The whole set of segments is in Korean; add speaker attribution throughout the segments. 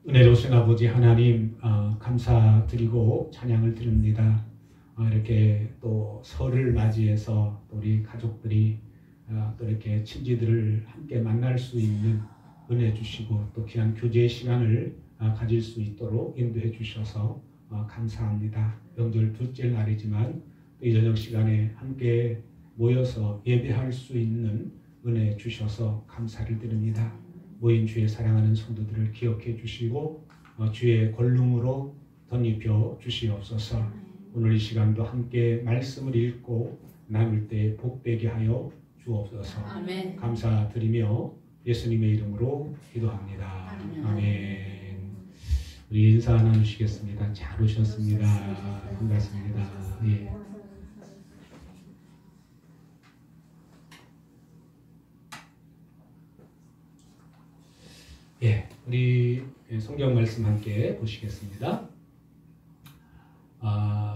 Speaker 1: 은혜로우신 아버지 하나님, 감사드리고 찬양을 드립니다. 이렇게 또 설을 맞이해서 우리 가족들이 또 이렇게 친지들을 함께 만날 수 있는 은혜 주시고 또 귀한 교제의 시간을 가질 수 있도록 인도해 주셔서 감사합니다. 명절 둘째 날이지만 이 저녁 시간에 함께 모여서 예배할 수 있는 은혜 주셔서 감사를 드립니다. 모인 주의 사랑하는 성도들을 기억해 주시고 주의 권능으로 덧입혀 주시옵소서. 오늘 이 시간도 함께 말씀을 읽고 나눌 때 복되게 하여 주옵소서. 아멘. 감사드리며 예수님의 이름으로 기도합니다. 아멘. 우리 인사 나누시겠습니다. 잘 오셨습니다. 반갑습니다. 예. 예, 우리 성경 말씀 함께 보시겠습니다.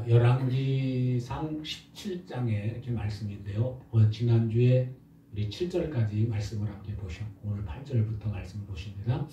Speaker 1: 열왕기상 17장에 이렇게 말씀인데요. 지난주에 우리 7절까지 말씀을 함께 보셨고 오늘 8절부터 말씀을 보십니다.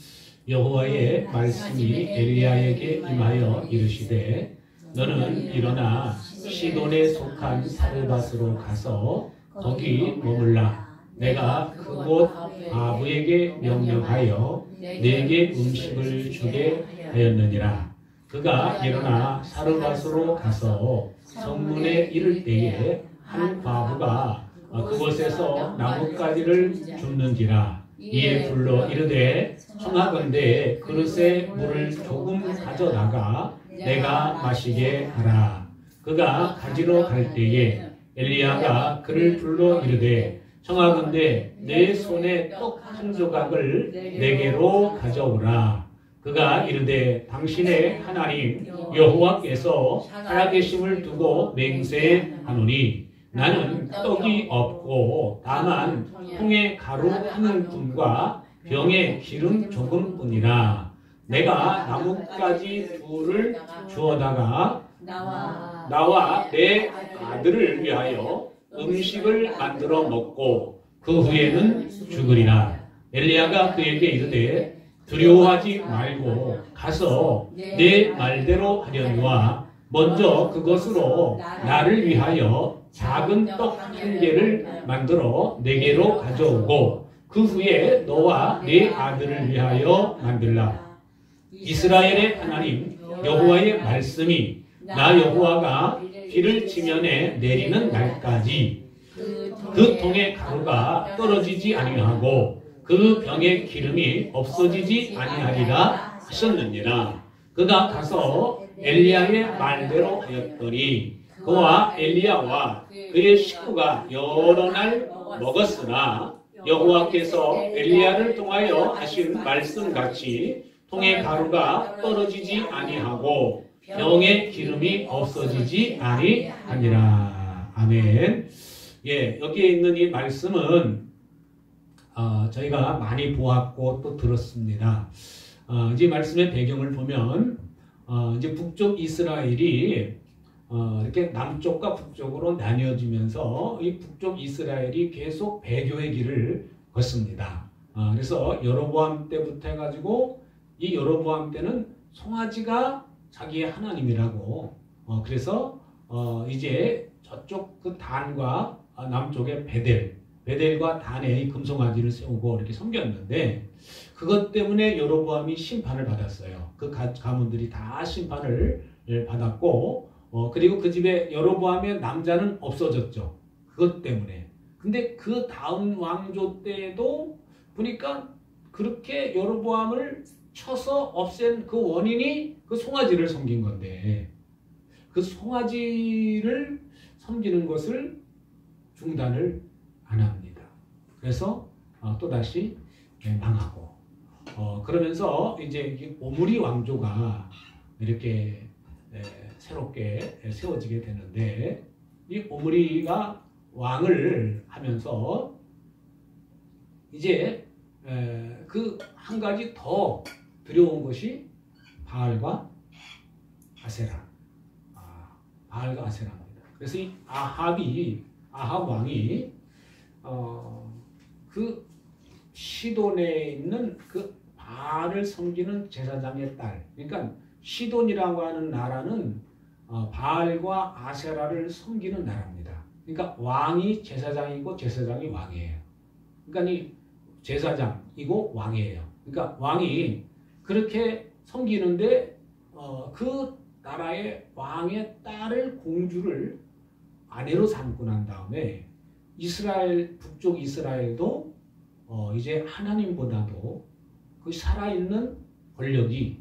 Speaker 1: 여호와의 말씀이 엘리야에게 임하여 이르시되 너는 일어나 시돈에 속한 사르밧으로 가서 거기 머물라. 내가 그곳 아부에게 명령하여 내게 음식을 주게 하였느니라. 그가 일어나 사르밧으로 가서 성문에 이를 때에 한 과부가 그곳에서 나뭇가지를 줍는지라. 이에 불러 이르되 청하건대 그릇에 물을 조금 가져다가 내가 마시게 하라. 그가 가지러 갈 때에 엘리야가 그를 불러 이르되 청하건대 내 손에 떡 한 조각을 내게로 가져오라. 그가 이르되 당신의 하나님 여호와께서 살아계심을 두고 맹세하노니 나는 떡이 없고 다만 통에 가루 한 움큼과 병에 기름 조금뿐이라. 내가 나뭇가지 둘을 주어다가 나와 내 아들을 위하여 음식을 만들어 먹고 그 후에는 죽으리라. 엘리야가 그에게 이르되 두려워하지 말고 가서 내 말대로 하려니와 먼저 그것으로 나를 위하여 작은 떡 한 개를 만들어 내게로 가져오고 그 후에 너와 네 아들을 위하여 만들라. 이스라엘의 하나님 여호와의 말씀이 나 여호와가 비를 지면에 내리는 날까지 그 통의 가루가 떨어지지 아니하고 그 병의 기름이 없어지지 아니하리라 하셨느니라. 그가 가서 엘리야의 말대로 하였더니 그와 엘리야와 그의 식구가 여러 날 먹었으나 여호와께서 엘리야를 통하여 하신 말씀같이 통의 가루가 떨어지지 아니하고 병의 기름이 없어지지 아니하니라. 아멘. 예, 여기에 있는 이 말씀은 저희가 많이 보았고 또 들었습니다. 이제 말씀의 배경을 보면 이제 북쪽 이스라엘이 이렇게 남쪽과 북쪽으로 나뉘어지면서 이 북쪽 이스라엘이 계속 배교의 길을 걷습니다. 그래서 여로보암 때부터 해가지고 이 여로보암 때는 송아지가 자기의 하나님이라고 그래서 이제 저쪽 그 단과 남쪽의 베델과 단에 금송아지를 세우고 이렇게 섬겼는데 그것 때문에 여로보암이 심판을 받았어요. 그 가문들이 다 심판을 받았고 그리고 그 집에 여로보암의 남자는 없어졌죠. 그것 때문에. 근데 그 다음 왕조 때도 보니까 그렇게 여로보암을 쳐서 없앤 그 원인이 그 송아지를 섬긴 건데 그 송아지를 섬기는 것을 중단을 안 합니다. 그래서 또다시 망하고 그러면서 이제 오므리 왕조가 이렇게 새롭게 세워지게 되는데 이 오므리가 왕을 하면서 이제 그 한 가지 더 두려운 것이 바알과 아세라. 바알과 아세라입니다. 그래서 이 아합 왕이 그 시돈에 있는 그 바알을 섬기는 제사장의 딸. 그러니까 시돈이라고 하는 나라는 바알과 아세라를 섬기는 나라입니다. 그러니까 왕이 제사장이고 제사장이 왕이에요. 그러니까 이 제사장이고 왕이에요. 그러니까 왕이 그렇게 섬기는데 그 나라의 왕의 딸을 공주를 아내로 삼고 난 다음에 이스라엘 북쪽 이스라엘도 이제 하나님보다도 그 살아있는 권력이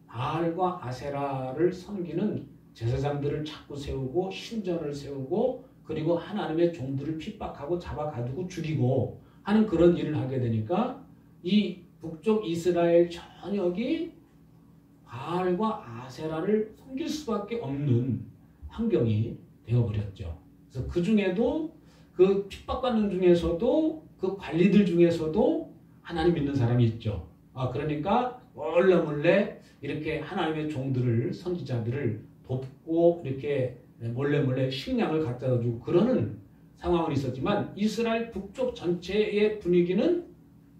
Speaker 1: 바알과 아세라를 섬기는 제사장들을 자꾸 세우고 신전을 세우고 그리고 하나님의 종들을 핍박하고 잡아가두고 죽이고 하는 그런 일을 하게 되니까 이 북쪽 이스라엘 전역이 바알과 아세라를 섬길 수밖에 없는 환경이 되어버렸죠. 그래서 그 중에도 그 핍박받는 중에서도 그 관리들 중에서도 하나님 믿는 사람이 있죠. 그러니까 몰래 이렇게 하나님의 종들을 선지자들을 돕고 이렇게 몰래 식량을 갖다 주고 그러는 상황은 있었지만 이스라엘 북쪽 전체의 분위기는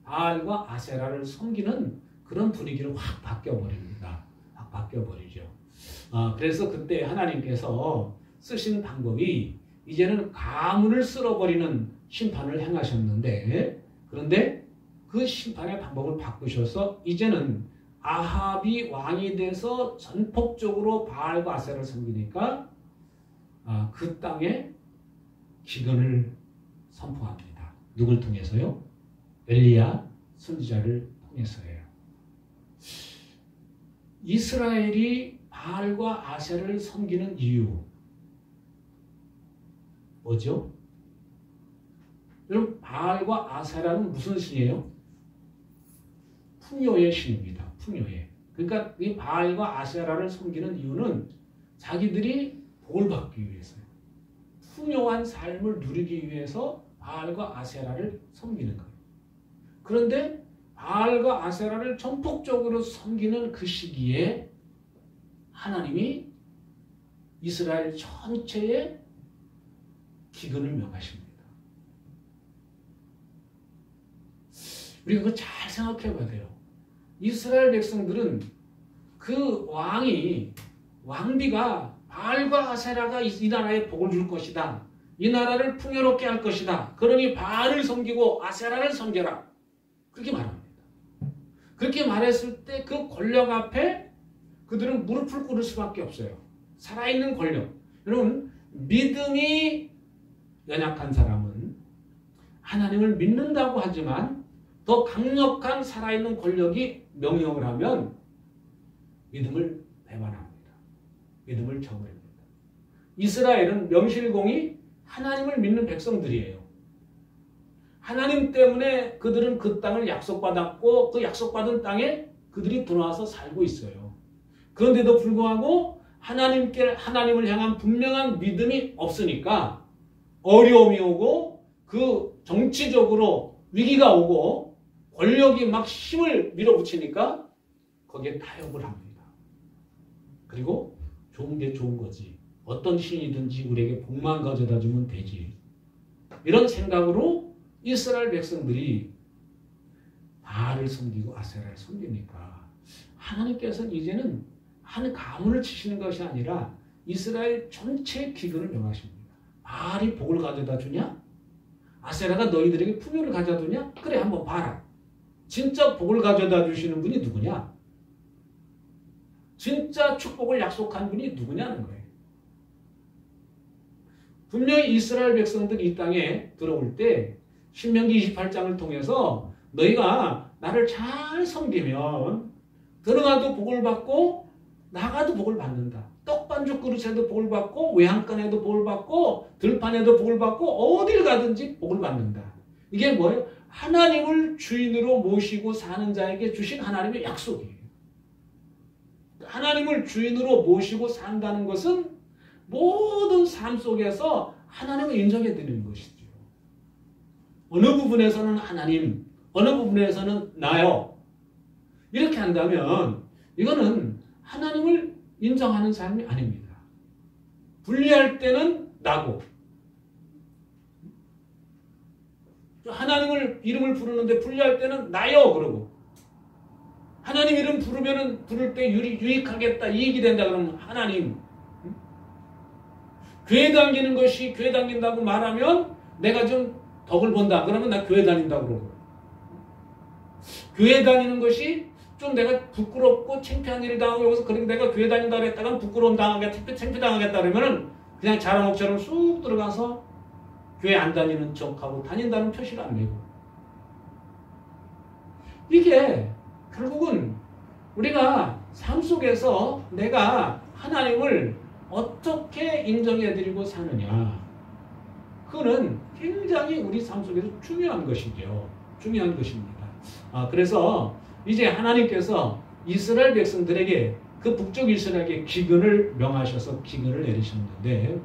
Speaker 1: 바알과 아세라를 섬기는 그런 분위기로 확 바뀌어버립니다. 확 바뀌어버리죠. 그래서 그때 하나님께서 쓰신 방법이 이제는 가문을 쓸어버리는 심판을 행하셨는데 그런데 그 심판의 방법을 바꾸셔서 이제는 아합이 왕이 돼서 전폭적으로 바알과 아세라를 섬기니까 그 땅에 기근을 선포합니다. 누굴 통해서요? 엘리야 선지자를 통해서예요. 이스라엘이 바알과 아세라를 섬기는 이유 뭐죠? 여러분 바알과 아세라는 무슨 신이에요? 풍요의 신입니다. 풍요의. 그러니까 이 바알과 아세라를 섬기는 이유는 자기들이 복을 받기 위해서요. 풍요한 삶을 누리기 위해서 바알과 아세라를 섬기는 거예요. 그런데 바알과 아세라를 전폭적으로 섬기는 그 시기에 하나님이 이스라엘 전체에 기근을 명하십니다. 우리가 그거 잘 생각해 봐야 돼요. 이스라엘 백성들은 그 왕비가 바알과 아세라가 이 나라에 복을 줄 것이다. 이 나라를 풍요롭게 할 것이다. 그러니 바알을 섬기고 아세라를 섬겨라. 그렇게 말합니다. 그렇게 말했을 때 그 권력 앞에 그들은 무릎을 꿇을 수밖에 없어요. 살아있는 권력. 여러분 믿음이 연약한 사람은 하나님을 믿는다고 하지만 더 강력한 살아있는 권력이 명령을 하면 믿음을 배반합니다. 믿음을 저버립니다. 이스라엘은 명실공히 하나님을 믿는 백성들이에요. 하나님 때문에 그들은 그 땅을 약속받았고 그 약속받은 땅에 그들이 들어와서 살고 있어요. 그런데도 불구하고 하나님을 향한 분명한 믿음이 없으니까 어려움이 오고 그 정치적으로 위기가 오고 권력이 막 힘을 밀어붙이니까 거기에 타협을 합니다. 그리고 좋은 게 좋은 거지. 어떤 신이든지 우리에게 복만 가져다 주면 되지. 이런 생각으로 이스라엘 백성들이 바알을 섬기고 아세라를 섬기니까 하나님께서는 이제는 한 가문을 치시는 것이 아니라 이스라엘 전체 기근을 명하십니다. 바알이 복을 가져다 주냐? 아세라가 너희들에게 풍요를 가져다 주냐? 그래 한번 봐라. 진짜 복을 가져다 주시는 분이 누구냐? 진짜 축복을 약속한 분이 누구냐는 거예요. 분명히 이스라엘 백성들이 이 땅에 들어올 때 신명기 28장을 통해서 너희가 나를 잘 섬기면 들어가도 복을 받고 나가도 복을 받는다. 떡반죽 그릇에도 복을 받고 외양간에도 복을 받고 들판에도 복을 받고 어딜 가든지 복을 받는다. 이게 뭐예요? 하나님을 주인으로 모시고 사는 자에게 주신 하나님의 약속이에요. 하나님을 주인으로 모시고 산다는 것은 모든 삶 속에서 하나님을 인정해 드리는 것이죠. 어느 부분에서는 하나님, 어느 부분에서는 나요. 이렇게 한다면 이거는 하나님을 인정하는 삶이 아닙니다. 분리할 때는 나고 하나님을 이름을 부르는데 분리할 때는 나요 그러고 하나님 이름 부를 때 유익하겠다, 이익이 된다 그러면 하나님. 교회 다니는 것이 교회 다닌다고 말하면 내가 좀 덕을 본다. 그러면 나 교회 다닌다고 그러고. 교회 다니는 것이 좀 내가 부끄럽고 창피한 일이 당하고 여기서 그렇게 내가 교회 다닌다고 했다가 부끄러움 당하겠다, 창피 당하겠다 그러면은 그냥 자랑업처럼 쑥 들어가서 교회 안 다니는 척하고 다닌다는 표시를 안 내고. 이게 결국은 우리가 삶 속에서 내가 하나님을 어떻게 인정해드리고 사느냐. 그거는 굉장히 우리 삶 속에서 중요한 것이죠. 중요한 것입니다. 그래서 이제 하나님께서 이스라엘 백성들에게 그 북쪽 이스라엘에게 기근을 명하셔서 기근을 내리셨는데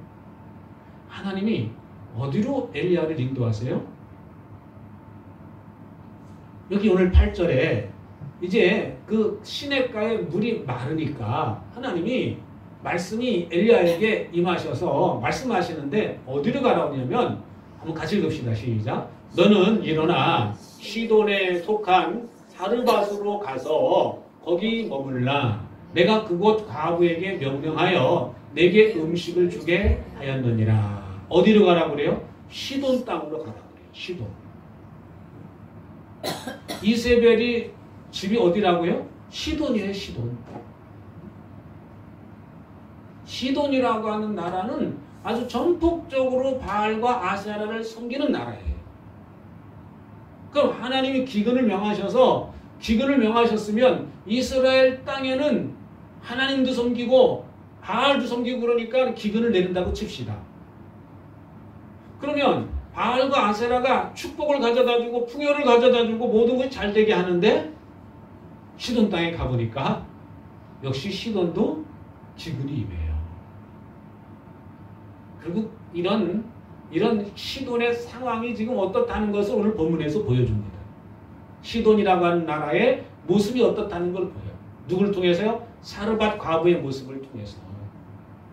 Speaker 1: 하나님이 어디로 엘리야를 인도하세요? 여기 오늘 8절에 이제 그 시냇가에 물이 마르니까 하나님이 말씀이 엘리야에게 임하셔서 말씀하시는데 어디로 가라고 하냐면 한번 같이 읽읍시다. 시작. 너는 일어나 시돈에 속한 사르밧으로 가서 거기 머물라. 내가 그곳 과부에게 명령하여 내게 음식을 주게 하였느니라. 어디로 가라고 그래요? 시돈 땅으로 가라고 그래요. 시돈. 이세벨이 집이 어디라고요? 시돈이에요. 시돈. 시돈이라고 하는 나라는 아주 전폭적으로 바알과 아세라를 섬기는 나라예요. 그럼 하나님이 기근을 명하셔서 기근을 명하셨으면 이스라엘 땅에는 하나님도 섬기고 바알도 섬기고 그러니까 기근을 내린다고 칩시다. 그러면 바알과 아세라가 축복을 가져다주고 풍요를 가져다주고 모든 것이 잘 되게 하는데 시돈 땅에 가보니까 역시 시돈도 기근이 임해요. 결국 이런 시돈의 상황이 지금 어떻다는 것을 오늘 본문에서 보여줍니다. 시돈이라고 하는 나라의 모습이 어떻다는 걸 보여요. 누굴 통해서요? 사르밧 과부의 모습을 통해서.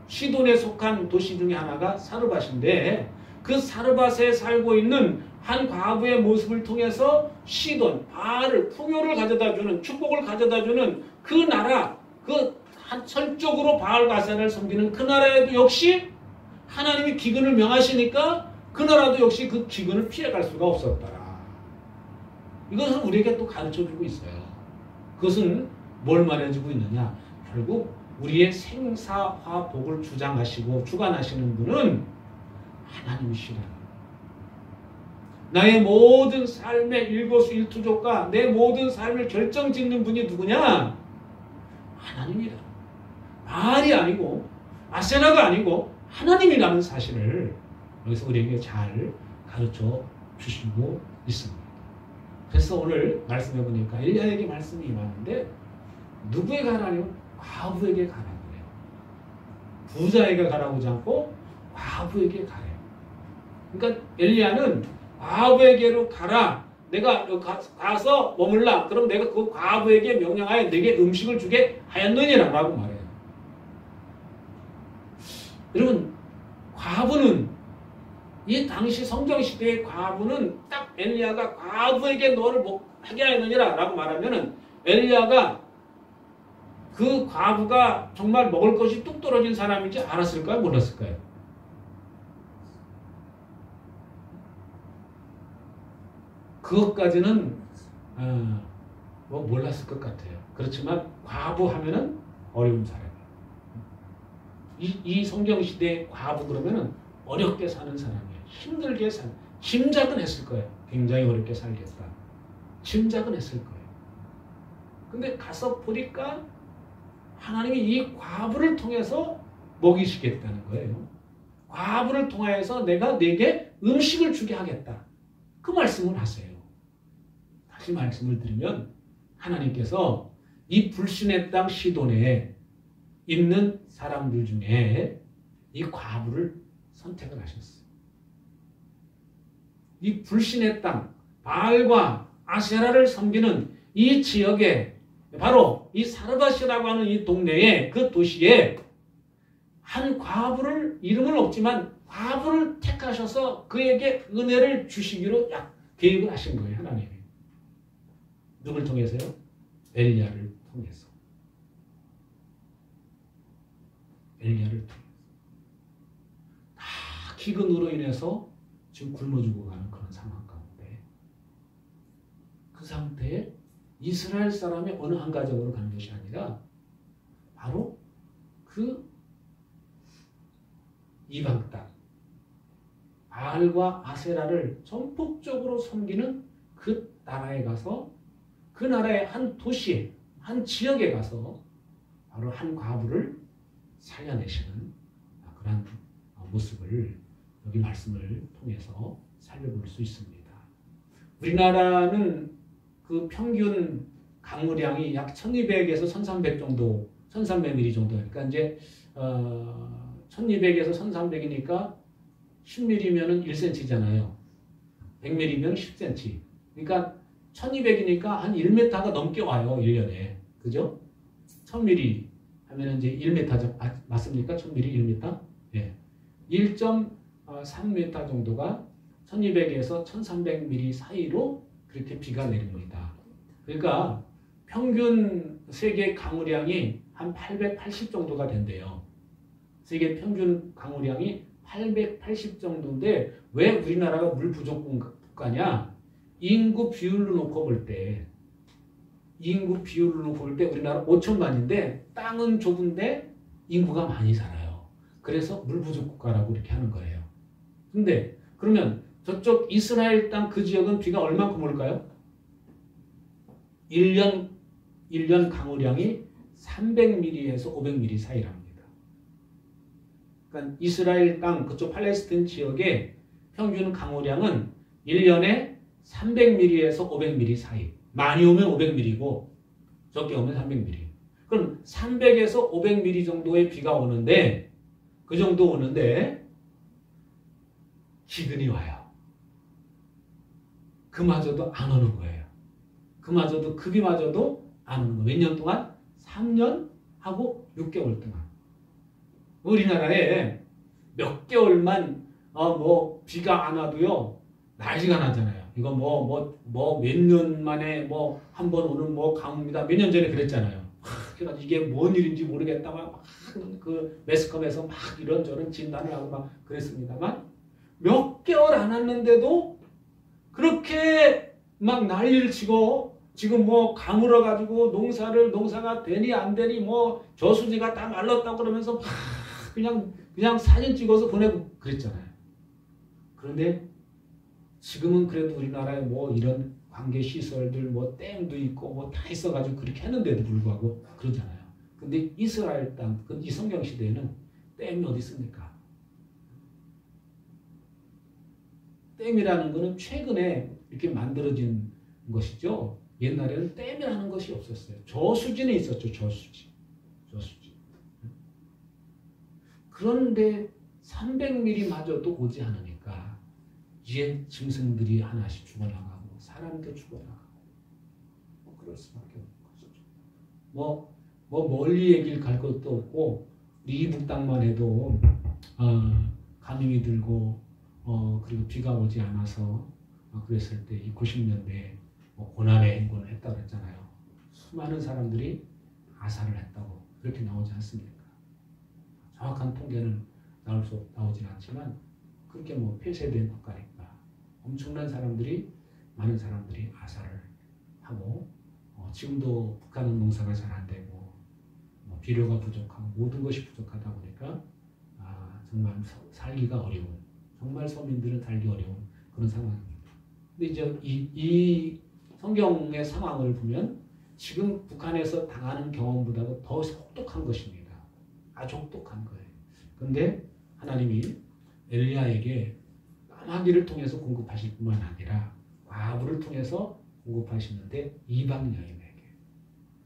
Speaker 1: 시돈에 속한 도시 중에 하나가 사르밧인데 그 사르밧에 살고 있는 한 과부의 모습을 통해서 시돈, 바알을 풍요를 가져다주는 축복을 가져다주는 그 나라, 그 한 철적으로 바알과 아세라를 섬기는 그 나라에도 역시 하나님이 기근을 명하시니까 그 나라도 역시 그 기근을 피해갈 수가 없었더라. 이것은 우리에게 또 가르쳐주고 있어요. 그것은 뭘 말해주고 있느냐. 결국 우리의 생사화복을 주장하시고 주관하시는 분은 하나님이시라. 나의 모든 삶의 일거수일투족과 내 모든 삶을 결정짓는 분이 누구냐? 하나님이다. 바알이 아니고 아세라가 아니고 하나님이라는 사실을 여기서 우리에게 잘 가르쳐 주시고 있습니다. 그래서 오늘 말씀해 보니까 엘리야에게 말씀이 임하는데 누구에게 가라니? 과부에게 가라고 해요. 부자에게 가라고 하지 않고 과부에게 가래요. 그러니까 엘리야는 과부에게로 가라. 내가 가서 머물라. 그럼 내가 그 과부에게 명령하여 내게 음식을 주게 하였느니라 라고 말해요. 여러분, 과부는 이 당시 성경시대의 과부는 딱 엘리야가 과부에게 너를 하게 하였느니라 라고 말하면은 엘리야가 그 과부가 정말 먹을 것이 뚝 떨어진 사람인지 알았을까요? 몰랐을까요? 그것까지는 몰랐을 것 같아요. 그렇지만 과부 하면은 어려운 사람. 이 성경시대의 과부 그러면은 어렵게 사는 사람이에요. 힘들게 사는. 짐작은 했을 거예요. 굉장히 어렵게 살겠다. 짐작은 했을 거예요. 근데 가서 보니까 하나님이 이 과부를 통해서 먹이시겠다는 거예요. 과부를 통하여서 내가 내게 음식을 주게 하겠다. 그 말씀을 하세요. 다시 말씀을 드리면 하나님께서 이 불신의 땅 시돈에 있는 사람들 중에 이 과부를 선택을 하셨어요. 이 불신의 땅, 바알과 아세라를 섬기는 이 지역에 바로 이 사르밧이라고 하는 이 동네에 그 도시에 한 과부를 이름은 없지만 과부를 택하셔서 그에게 은혜를 주시기로 계획을 하신 거예요. 하나님이. 누굴 통해서요? 엘리야를 통해서. 엘리야를 통해서. 다 기근으로 인해서 지금 굶어 죽어가는 그런 상황 가운데 그 상태에 이스라엘 사람이 어느 한 가정으로 가는 것이 아니라 바로 그 이방 땅 바알과 아세라를 전폭적으로 섬기는 그 나라에 가서 그 나라의 한 도시에 한 지역에 가서 바로 한 과부를 살려내시는 그런 모습을 여기 말씀을 통해서 살펴볼 수 있습니다. 우리나라는 그 평균 강우량이 약 1200에서 1300 정도, 1300mm 정도. 그러니까 이제 1200에서 1300이니까 10mm면은 1cm잖아요. 100mm면 10cm. 그러니까 1200이니까 한 1m가 넘게 와요, 1년에. 그죠? 1000mm 하면 이제 1m 맞습니까? 1000mm 1m? 예. 1.3m 정도가 1200에서 1300mm 사이로 그렇게 비가 내립니다. 그러니까 평균 세계 강우량이 한 880 정도가 된대요. 세계 평균 강우량이 880 정도인데 왜 우리나라가 물 부족 국가냐? 인구 비율로 놓고 볼 때 우리나라 5천만인데 땅은 좁은데 인구가 많이 살아요. 그래서 물 부족 국가라고 이렇게 하는 거예요. 근데 그러면 저쪽 이스라엘 땅 그 지역은 비가 얼만큼 올까요? 1년 강우량이 300mm에서 500mm 사이랍니다. 그러니까 이스라엘 땅 그쪽 팔레스타인 지역의 평균 강우량은 1년에 300mm에서 500mm 사이. 많이 오면 500mm고 적게 오면 300mm. 그럼 300에서 500mm 정도의 비가 오는데 그 정도 오는데 기근이 와요. 그마저도 안 오는 거예요. 그마저도 그 비마저도 안 오는 거예요. 몇 년 동안? 3년 하고 6개월 동안. 우리나라에 몇 개월만 뭐 비가 안 와도요 난리가 나잖아요. 이거 몇 년 만에 뭐 한 번 오는 뭐 강우입니다. 몇 년 전에 그랬잖아요. 그래서 이게 뭔 일인지 모르겠다 막 그 매스컴에서 막 이런저런 진단을 하고 막 그랬습니다만 몇 개월 안 왔는데도 그렇게 막 난리를 치고 지금 뭐 가물어 가지고 농사가 되니 안 되니 뭐 저수지가 다 말랐다고 그러면서 막 그냥 사진 찍어서 보내고 그랬잖아요. 그런데 지금은 그래도 우리나라에 뭐 이런 관계 시설들 뭐 댐도 있고 뭐 다 있어가지고 그렇게 했는데도 불구하고 그러잖아요. 근데 이스라엘 땅, 이 성경 시대에는 댐이 어디 있습니까? 댐이라는 거는 최근에 이렇게 만들어진 것이죠. 옛날에는 댐이라는 것이 없었어요. 저수지는 있었죠. 저수지. 그런데 300mm마저도 오지 않으니까 이제 짐승들이 하나씩 죽어나가고 사람도 죽어나가고 그럴 수밖에 없는 것이죠. 뭐 멀리 얘기를 갈 것도 없고 우리 이북 땅만 해도 감염이 들고 그리고 비가 오지 않아서 그랬을 때 이 90년대에 고난의 행군을 했다고 했잖아요. 수많은 사람들이 아사를 했다고 그렇게 나오지 않습니까? 정확한 통계는 나오진 않지만 그렇게 폐쇄된 국가니까 엄청난 많은 사람들이 아사를 하고 지금도 북한은 농사가 잘 안 되고 비료가 부족하고 모든 것이 부족하다 보니까 정말 살기가 어려운 정말 서민들은 살기 어려운 그런 상황입니다. 근데 이제 이 성경의 상황을 보면 지금 북한에서 당하는 경험보다도 더 혹독한 것입니다. 아주 혹독한 거예요. 그런데 하나님이 엘리야에게 까마귀를 통해서 공급하실 뿐만 아니라 과부를 통해서 공급하시는데 이방 여인에게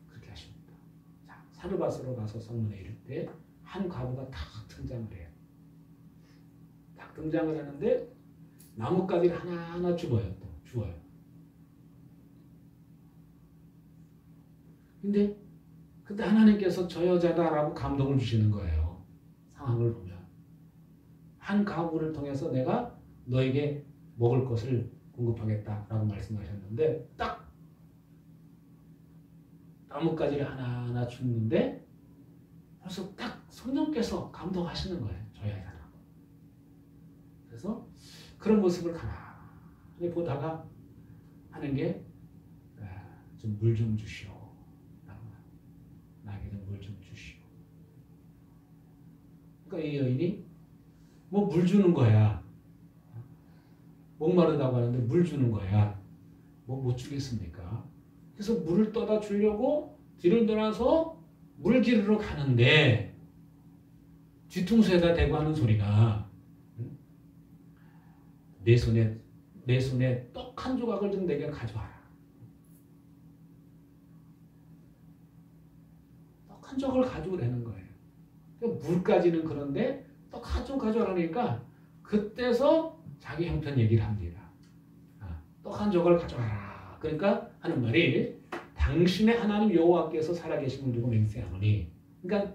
Speaker 1: 그렇게 하십니다. 자, 사르밧으로 가서 성문에 이를 때 한 과부가 탁 등장을 해요. 딱 등장을 하는데 나뭇가지를 하나하나 주어요. 근데 그때 하나님께서 저 여자다라고 감동을 주시는 거예요. 상황을 보면. 한 가부를 통해서 내가 너에게 먹을 것을 공급하겠다라고 말씀하셨는데 딱 나뭇가지를 하나하나 줍는데 벌써 딱 성령께서 감동하시는 거예요. 저희 아이가. 그래서 그런 모습을 가만히 보다가 하는 게 좀 물 좀 주시오. 나에게 좀 물 좀 주시오. 그러니까 이 여인이 뭐 물 주는 거야. 목마르다고 하는데 물 주는 거야. 뭐 못 주겠습니까? 그래서 물을 떠다 주려고 뒤를 돌아서 물 기르러 가는데 뒤통수에다 대고 하는 소리가 내 손에 떡 한 조각을 좀 내게 가져와라. 떡 한 조각을 가져오라는 거예요. 그러니까 물까지는 그런데 떡 한 조각 가져오라니까 그때서 자기 형편 얘기를 합니다. 떡 한 조각을 가져와라. 그러니까 하는 말이 당신의 하나님 여호와께서 살아계심을 두고 맹세하노니. 그러니까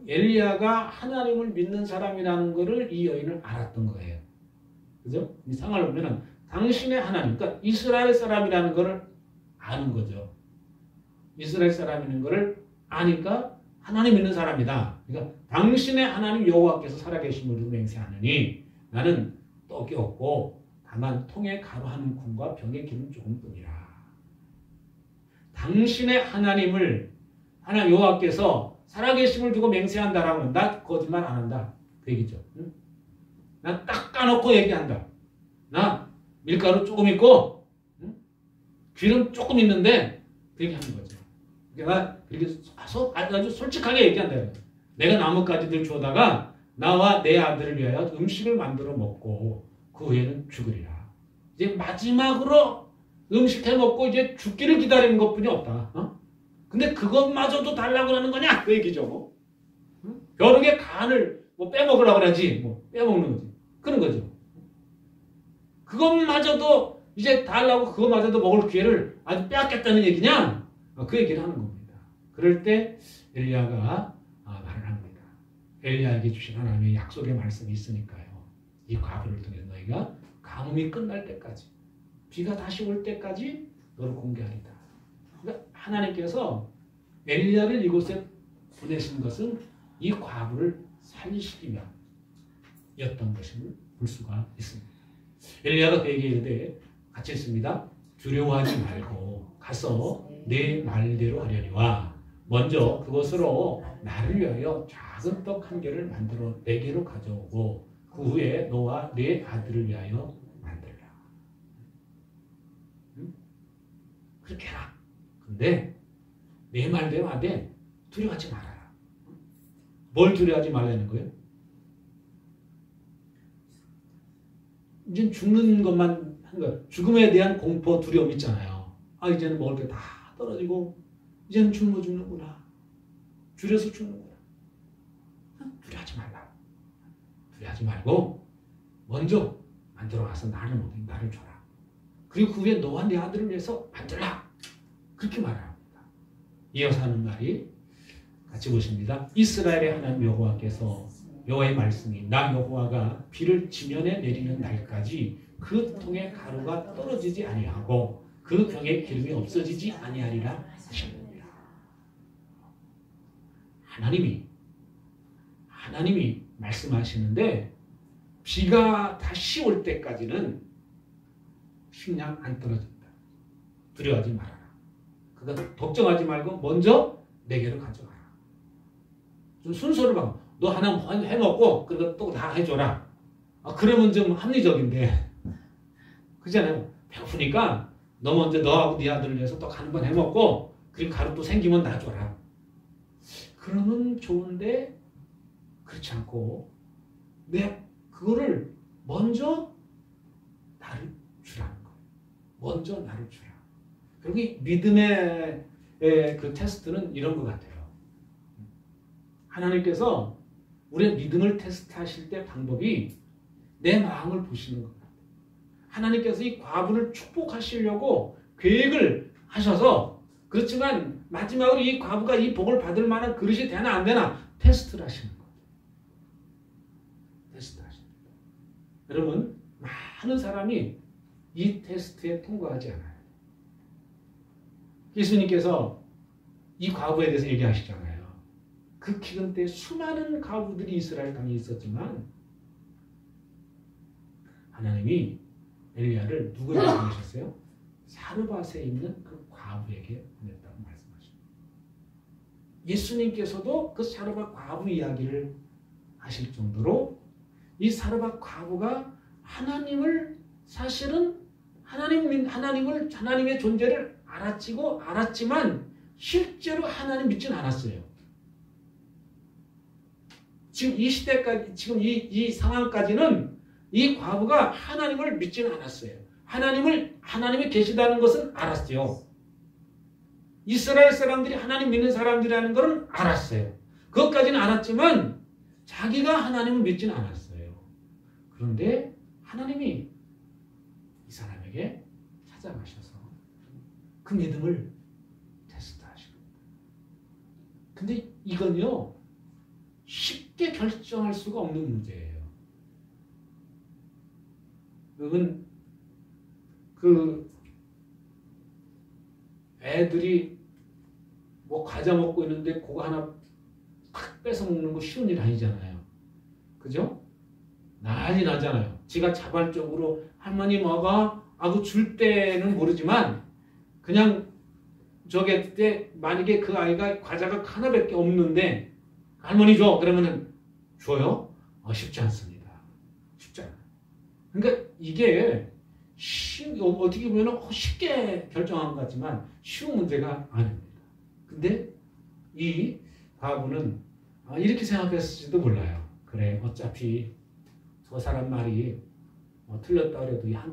Speaker 1: 엘리야가 하나님을 믿는 사람이라는 것을 이 여인은 알았던 거예요. 그죠? 이 상황을 보면은 당신의 하나님, 그러니까 이스라엘 사람이라는 것을 아는 거죠. 이스라엘 사람이라는 것을 아니까 하나님 믿는 사람이다. 그러니까 당신의 하나님 여호와께서 살아계심을 두고 맹세하느니 나는 떡이 없고 다만 통에 가루 한 움큼과 병에 기름 조금뿐이라. 당신의 하나님을 하나님 여호와께서 살아계심을 두고 맹세한다라고 나 거짓말 안 한다. 그 얘기죠. 응? 나 딱 까놓고 얘기한다. 나 밀가루 조금 있고 기름 조금 있는데 그렇게 하는 거죠. 내가 아주 솔직하게 얘기한다. 내가 나뭇가지들 주워다가 나와 내 아들을 위하여 음식을 만들어 먹고 그 후에는 죽으리라. 이제 마지막으로 음식 해 먹고 이제 죽기를 기다리는 것뿐이 없다. 근데 그것마저도 달라고 하는 거냐? 그 얘기죠. 벼룩의 간을 뭐 빼먹으라고 그러지. 뭐 빼먹는 거지. 그런 거죠. 그것마저도 이제 달라고 그것마저도 먹을 기회를 아주 빼앗겠다는 얘기냐? 그 얘기를 하는 겁니다. 그럴 때 엘리야가 말을 합니다. 엘리야에게 주신 하나님의 약속의 말씀이 있으니까요. 이 과부를 통해 너희가 가뭄이 끝날 때까지 비가 다시 올 때까지 너를 공개하리다. 그러니까 하나님께서 엘리야를 이곳에 보내신 것은 이 과부를 살리시기 위함이었던 것을 볼 수가 있습니다. 엘리야가 그에게 이르되 같이 있습니다. 두려워하지 말고 가서 내 말대로 하려니와 먼저 그것으로 나를 위하여 작은 떡 한 개를 만들어 내게로 가져오고 그 후에 너와 내 아들을 위하여 만들라. 그렇게 해라. 근데 내 말대로 하되 두려워하지 말아라. 뭘 두려워하지 말라는 거예요? 이제 죽는 것만 한 거예요. 죽음에 대한 공포, 두려움 있잖아요. 이제는 먹을 게 다 떨어지고 이제는 굶어 죽는구나. 줄여서 죽는구나. 두려워하지 말라. 두려워하지 말고 먼저 만들어 와서 나를 줘라. 그리고 그 후에 너와 네 아들을 위해서 만들라. 그렇게 말합니다. 이어서 하는 말이 같이 보십니다. 이스라엘의 하나님 여호와께서 여호와의 말씀이 나 여호와가 비를 지면에 내리는 날까지 그 통에 가루가 떨어지지 아니하고 그 병에 기름이 없어지지 아니하리라 하셨느니라. 하나님이 말씀하시는데 비가 다시 올 때까지는 식량 안 떨어진다. 두려워하지 말아라. 그거 걱정하지 말고 먼저 내게로 가져와라. 좀 순서를 봐. 너 하나 해먹고 그거 또 다 해줘라. 그러면 좀 합리적인데 그렇잖아요. 배고프니까 너 먼저 너하고 네 아들을 위해서 또 한 번 해먹고 그리고 가루 또 생기면 놔줘라. 그러면 좋은데 그렇지 않고 내 그거를 먼저 나를 주라는 거예요. 먼저 나를 주라. 그리고 이 믿음의 그 테스트는 이런 것 같아요. 하나님께서 우리의 믿음을 테스트하실 때 방법이 내 마음을 보시는 것 같아요. 하나님께서 이 과부를 축복하시려고 계획을 하셔서 그렇지만 마지막으로 이 과부가 이 복을 받을 만한 그릇이 되나 안 되나 테스트를 하시는 거예요. 테스트 하시는 거예요. 여러분 많은 사람이 이 테스트에 통과하지 않아요. 예수님께서 이 과부에 대해서 얘기하시잖아요. 그 기근 때 수많은 과부들이 이스라엘 땅에 있었지만 하나님이 엘리야를 누구에게 보내셨어요? 사르밧에 있는 그 과부에게 보냈다고 말씀하십니다. 예수님께서도 그 사르밧 과부 이야기를 하실 정도로 이 사르밧 과부가 하나님을 사실은 하나님의 존재를 알았지만 실제로 하나님 믿지는 않았어요. 지금 이 시대까지, 지금 이 상황까지는 이 과부가 하나님을 믿지는 않았어요. 하나님이 계시다는 것은 알았어요. 이스라엘 사람들이 하나님 믿는 사람들이라는 것은 알았어요. 그것까지는 알았지만 자기가 하나님을 믿지는 않았어요. 그런데 하나님이 이 사람에게 찾아가셔서 그 믿음을 테스트하시고, 근데 이건요 쉽게 결정할 수가 없는 문제예요. 여러분, 그 애들이 뭐 과자 먹고 있는데 그거 하나 탁 뺏어 먹는 거 쉬운 일 아니잖아요. 그죠? 난리 나잖아요. 지가 자발적으로 할머니 먹어 하고 줄 때는 모르지만 그냥 저게 때 만약에 그 아이가 과자가 하나밖에 없는데 할머니 줘 그러면은 줘요? 쉽지 않습니다. 쉽지 않아요. 그러니까 이게 어떻게 보면 쉽게 결정한 것 같지만 쉬운 문제가 아닙니다. 근데 이 과부는 이렇게 생각했을지도 몰라요. 그래, 어차피 저 사람 말이 틀렸다 그래도 한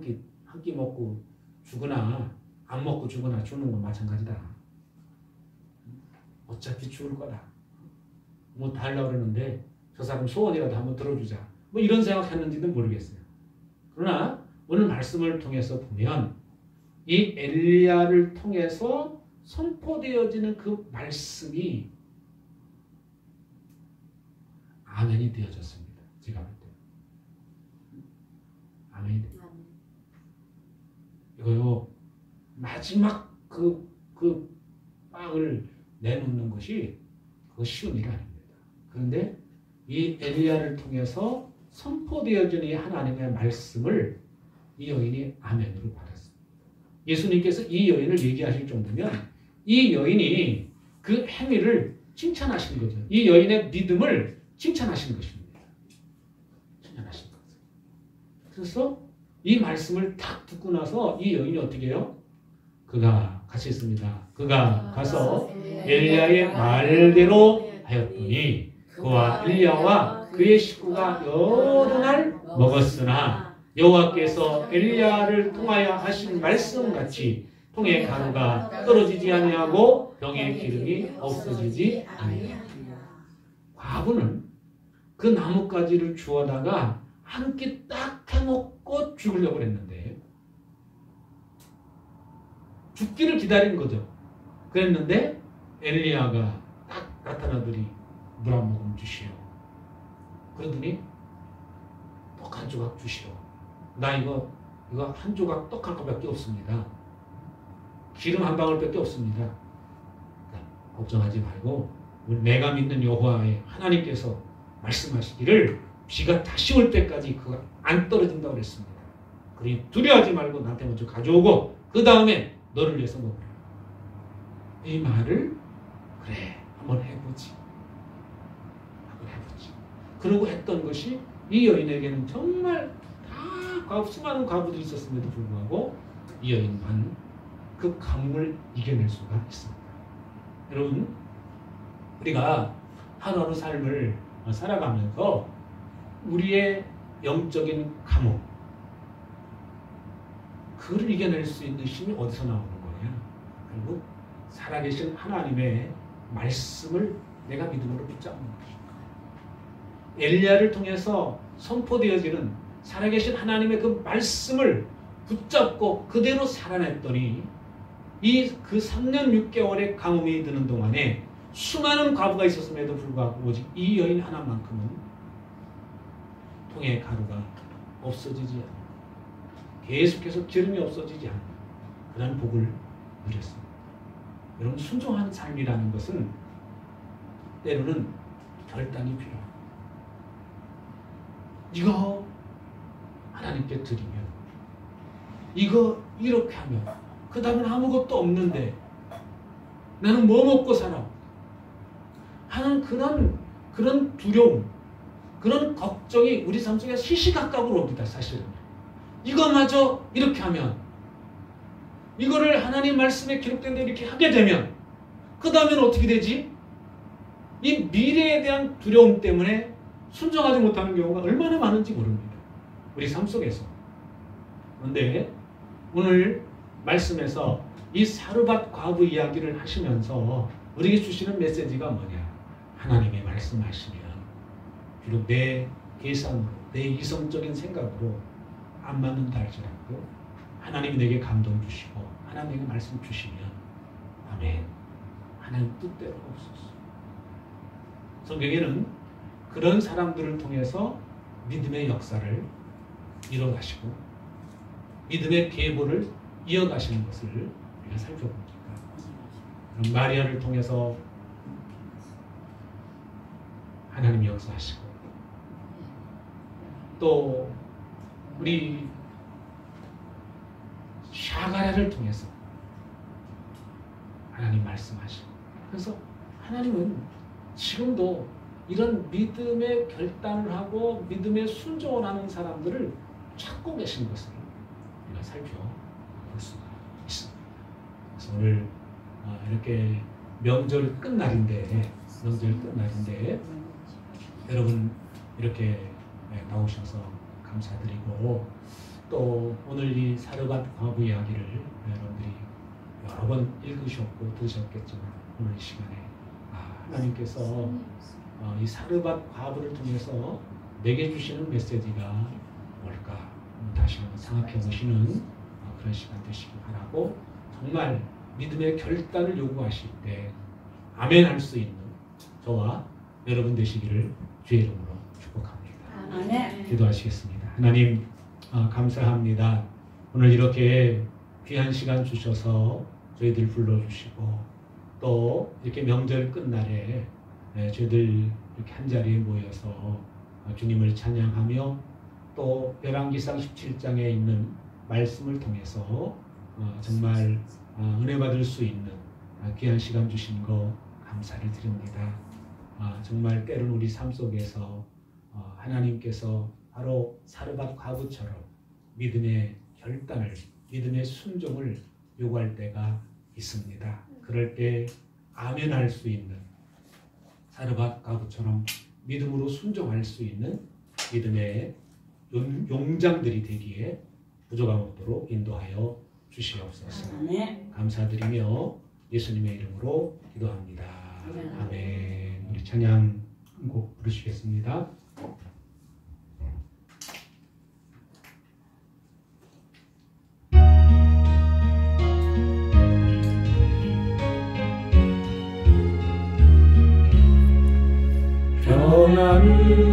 Speaker 1: 끼 먹고 죽으나 안 먹고 죽으나 죽는 건 마찬가지다. 어차피 죽을 거다. 뭐 달라고 그러는데 저 사람 소원이라도 한번 들어주자. 뭐 이런 생각했는지는 모르겠어요. 그러나 오늘 말씀을 통해서 보면 이 엘리야를 통해서 선포되어지는 그 말씀이 아멘이 되어졌습니다. 제가 볼 때. 아멘이 되어졌습니다. 이거요, 마지막 그 빵을 내놓는 것이 그거 쉬운 일이 아닙니다. 그런데 이 엘리야를 통해서 선포되어지는 이 하나님의 말씀을 이 여인이 아멘으로 받았습니다. 예수님께서 이 여인을 얘기하실 정도면 이 여인이 그 행위를 칭찬하신 거죠. 이 여인의 믿음을 칭찬하신 것입니다. 칭찬하신 거죠. 그래서 이 말씀을 딱 듣고 나서 이 여인이 어떻게 해요? 그가 같이 있습니다. 그가 가서 엘리야의 말대로 하였더니 그와 엘리야와 그의 식구가 여러 날 먹었으나 여호와께서 엘리야를 통하여 하신 말씀같이 통의 가루가 떨어지지 아니하고 병의 기름이 없어지지 아니하니라. 과부는 그 나뭇가지를 주워다가 한 끼 딱 해먹고 죽으려고 했는데 죽기를 기다린 거죠. 그랬는데 엘리야가 딱 나타나더니 물 한 모금 주시오. 그러더니 떡 한 조각 주시오. 나 이거 한 조각 떡 한 거밖에 없습니다. 기름 한 방울밖에 없습니다. 그러니까 걱정하지 말고 내가 믿는 여호와의 하나님께서 말씀하시기를 비가 다시 올 때까지 그가 안 떨어진다고 그랬습니다. 그러니 두려워하지 말고 나한테 먼저 가져오고 그 다음에 너를 위해서 먹으라. 이 말을 그래 한번 해보지. 그러고 했던 것이 이 여인에게는 정말 다 수많은 과부들이 있었음에도 불구하고 이 여인만 그 강물을 이겨낼 수가 있습니다. 여러분, 우리가 하루하루 삶을 살아가면서 우리의 영적인 감옥, 그를 이겨낼 수 있는 힘이 어디서 나오는 거냐? 결국 살아계신 하나님의 말씀을 내가 믿음으로 붙잡는 것입니다. 엘리야를 통해서 선포되어지는 살아계신 하나님의 그 말씀을 붙잡고 그대로 살아냈더니 그 3년 6개월의 가뭄이 드는 동안에 수많은 과부가 있었음에도 불구하고 오직 이 여인 하나만큼은 통의 가루가 없어지지 않는, 계속해서 기름이 없어지지 않는 그런 복을 누렸습니다. 여러분 순종하는 삶이라는 것은 때로는 결단이 필요합니다. 이거 하나님께 드리면, 이거 이렇게 하면, 그 다음엔 아무것도 없는데 나는 뭐 먹고 살아? 하는 그런 두려움, 그런 걱정이 우리 삶 속에 시시각각으로 옵니다. 사실은 이거마저 이렇게 하면, 이거를 하나님 말씀에 기록된 대로 이렇게 하게 되면, 그 다음엔 어떻게 되지? 이 미래에 대한 두려움 때문에 순종하지 못하는 경우가 얼마나 많은지 모릅니다. 우리 삶 속에서. 그런데 오늘 말씀에서 이 사르밧 과부 이야기를 하시면서 우리에게 주시는 메시지가 뭐냐? 하나님이 말씀하시면 비록 내 계산으로, 내 이성적인 생각으로 안 맞는다 할지라도 하나님이 내게 감동 주시고 하나님에게 말씀 주시면 아멘, 하나님 뜻대로 없었어. 성경에는 그런 사람들을 통해서 믿음의 역사를 이뤄가시고 믿음의 계보를 이어가시는 것을 우리가 살펴봅니다. 그럼 마리아를 통해서 하나님이 역사하시고, 또 우리 샤가랴를 통해서 하나님 말씀하시고, 그래서 하나님은 지금도 이런 믿음의 결단을 하고 믿음의 순종을 하는 사람들을 찾고 계신 것을 우리가 살펴볼 수가 있습니다. 그래서 오늘 이렇게 명절 끝날인데 여러분 이렇게 나오셔서 감사드리고, 또 오늘 이 사르밧 과부 이야기를 여러분들이 여러 번 읽으셨고 들으셨겠지만 오늘 이 시간에 하나님께서 이 사르밧 과부를 통해서 내게 주시는 메시지가 뭘까 다시 한번 생각해 보시는 그런 시간 되시기 바라고, 정말 믿음의 결단을 요구하실 때 아멘 할 수 있는 저와 여러분 되시기를 주의 이름으로 축복합니다.
Speaker 2: 아멘.
Speaker 1: 기도하시겠습니다. 하나님 감사합니다. 오늘 이렇게 귀한 시간 주셔서 저희들 불러주시고, 또 이렇게 명절 끝날에 저희들 이렇게 한자리에 모여서 주님을 찬양하며 또 열왕기상 17장에 있는 말씀을 통해서 정말 은혜 받을 수 있는 귀한 시간 주신 거 감사를 드립니다. 정말 때로는 우리 삶 속에서 하나님께서 바로 사르밧 과부처럼 믿음의 결단을, 믿음의 순종을 요구할 때가 있습니다. 그럴 때 아멘 할 수 있는, 사르밧 과부처럼 믿음으로 순종할 수 있는 믿음의 용장들이 되기에 부족함 없도록 인도하여 주시옵소서. 감사드리며 예수님의 이름으로 기도합니다. 아멘. 우리 찬양 한 곡 부르시겠습니다. 평안을